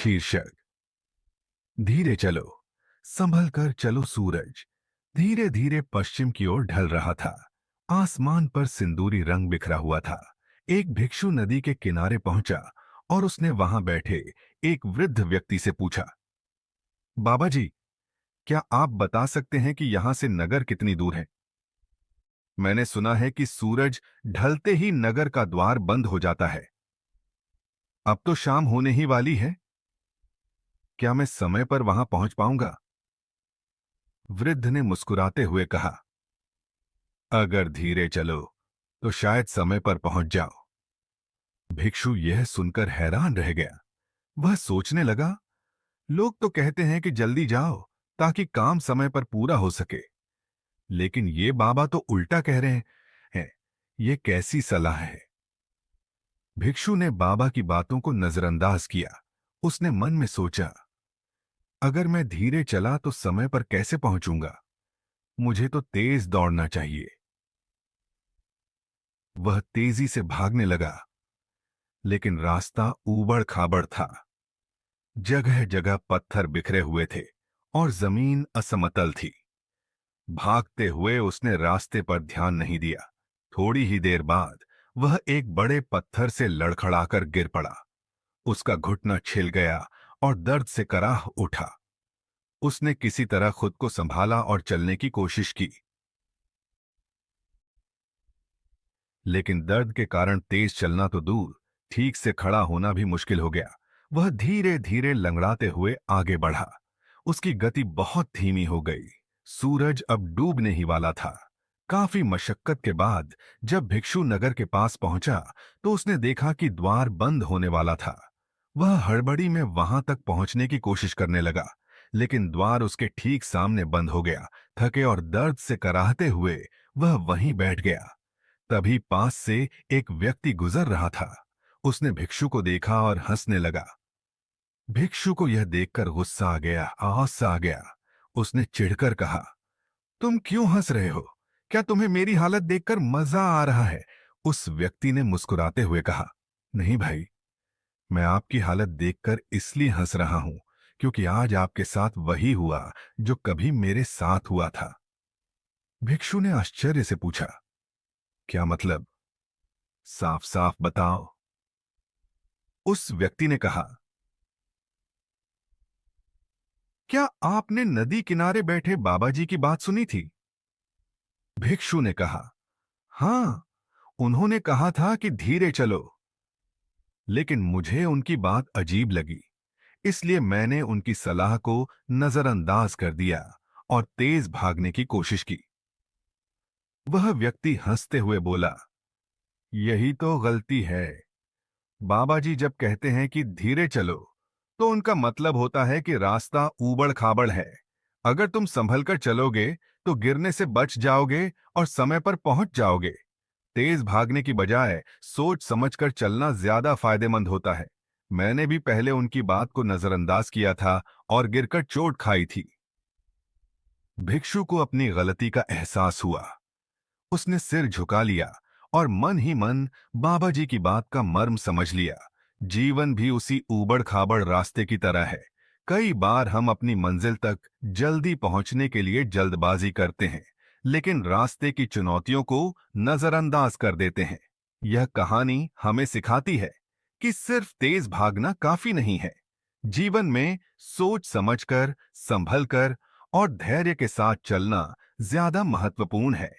शीर्षक धीरे चलो, संभल कर चलो। सूरज धीरे धीरे पश्चिम की ओर ढल रहा था। आसमान पर सिंदूरी रंग बिखरा हुआ था। एक भिक्षु नदी के किनारे पहुंचा और उसने वहां बैठे एक वृद्ध व्यक्ति से पूछा, बाबा जी, क्या आप बता सकते हैं कि यहां से नगर कितनी दूर है? मैंने सुना है कि सूरज ढलते ही नगर का द्वार बंद हो जाता है। अब तो शाम होने ही वाली है। क्या मैं समय पर वहां पहुंच पाऊंगा? वृद्ध ने मुस्कुराते हुए कहा, अगर धीरे चलो तो शायद समय पर पहुंच जाओ। भिक्षु यह सुनकर हैरान रह गया। वह सोचने लगा, लोग तो कहते हैं कि जल्दी जाओ ताकि काम समय पर पूरा हो सके, लेकिन ये बाबा तो उल्टा कह रहे हैं। ये कैसी सलाह है? भिक्षु ने बाबा की बातों को नजरअंदाज किया। उसने मन में सोचा, अगर मैं धीरे चला तो समय पर कैसे पहुंचूंगा? मुझे तो तेज दौड़ना चाहिए। वह तेजी से भागने लगा, लेकिन रास्ता ऊबड़ खाबड़ था। जगह जगह पत्थर बिखरे हुए थे और जमीन असमतल थी। भागते हुए उसने रास्ते पर ध्यान नहीं दिया। थोड़ी ही देर बाद वह एक बड़े पत्थर से लड़खड़ाकर गिर पड़ा। उसका घुटना छिल गया और दर्द से कराह उठा। उसने किसी तरह खुद को संभाला और चलने की कोशिश की, लेकिन दर्द के कारण तेज चलना तो दूर, ठीक से खड़ा होना भी मुश्किल हो गया। वह धीरे धीरे लंगड़ाते हुए आगे बढ़ा। उसकी गति बहुत धीमी हो गई। सूरज अब डूबने ही वाला था। काफी मशक्कत के बाद जब भिक्षु नगर के पास पहुंचा तो उसने देखा कि द्वार बंद होने वाला था। वह हड़बड़ी में वहां तक पहुंचने की कोशिश करने लगा, लेकिन द्वार उसके ठीक सामने बंद हो गया। थके और दर्द से कराहते हुए वह वहीं बैठ गया। तभी पास से एक व्यक्ति गुजर रहा था। उसने भिक्षु को देखा और हंसने लगा। भिक्षु को यह देखकर गुस्सा आ गया, गुस्सा आ गया। उसने चिढ़कर कहा, तुम क्यों हंस रहे हो? क्या तुम्हें मेरी हालत देखकर मजा आ रहा है? उस व्यक्ति ने मुस्कुराते हुए कहा, नहीं भाई, मैं आपकी हालत देखकर इसलिए हंस रहा हूं क्योंकि आज आपके साथ वही हुआ जो कभी मेरे साथ हुआ था। भिक्षु ने आश्चर्य से पूछा, क्या मतलब? साफ साफ बताओ। उस व्यक्ति ने कहा, क्या आपने नदी किनारे बैठे बाबा जी की बात सुनी थी? भिक्षु ने कहा, हां, उन्होंने कहा था कि धीरे चलो, लेकिन मुझे उनकी बात अजीब लगी, इसलिए मैंने उनकी सलाह को नजरअंदाज कर दिया और तेज भागने की कोशिश की। वह व्यक्ति हंसते हुए बोला, यही तो गलती है। बाबा जी जब कहते हैं कि धीरे चलो, तो उनका मतलब होता है कि रास्ता ऊबड़ खाबड़ है। अगर तुम संभल कर चलोगे तो गिरने से बच जाओगे और समय पर पहुंच जाओगे। तेज भागने की बजाय सोच समझकर चलना ज्यादा फायदेमंद होता है। मैंने भी पहले उनकी बात को नजरअंदाज किया था और गिरकर चोट खाई थी। भिक्षु को अपनी गलती का एहसास हुआ। उसने सिर झुका लिया और मन ही मन बाबा जी की बात का मर्म समझ लिया। जीवन भी उसी ऊबड़ खाबड़ रास्ते की तरह है। कई बार हम अपनी मंजिल तक जल्दी पहुंचने के लिए जल्दबाजी करते हैं, लेकिन रास्ते की चुनौतियों को नजरअंदाज कर देते हैं। यह कहानी हमें सिखाती है कि सिर्फ तेज भागना काफी नहीं है। जीवन में सोच समझकर, संभलकर और धैर्य के साथ चलना ज्यादा महत्वपूर्ण है।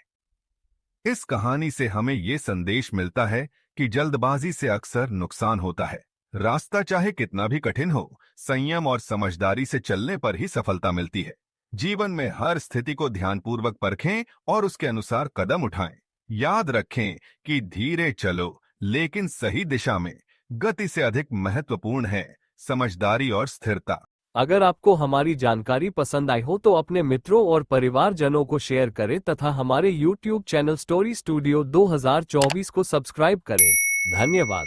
इस कहानी से हमें ये संदेश मिलता है कि जल्दबाजी से अक्सर नुकसान होता है। रास्ता चाहे कितना भी कठिन हो, संयम और समझदारी से चलने पर ही सफलता मिलती है। जीवन में हर स्थिति को ध्यानपूर्वक परखें और उसके अनुसार कदम उठाएं। याद रखें कि धीरे चलो लेकिन सही दिशा में। गति से अधिक महत्वपूर्ण है समझदारी और स्थिरता। अगर आपको हमारी जानकारी पसंद आई हो तो अपने मित्रों और परिवारजनों को शेयर करें तथा हमारे YouTube चैनल स्टोरी स्टूडियो 2024 को सब्सक्राइब करें। धन्यवाद।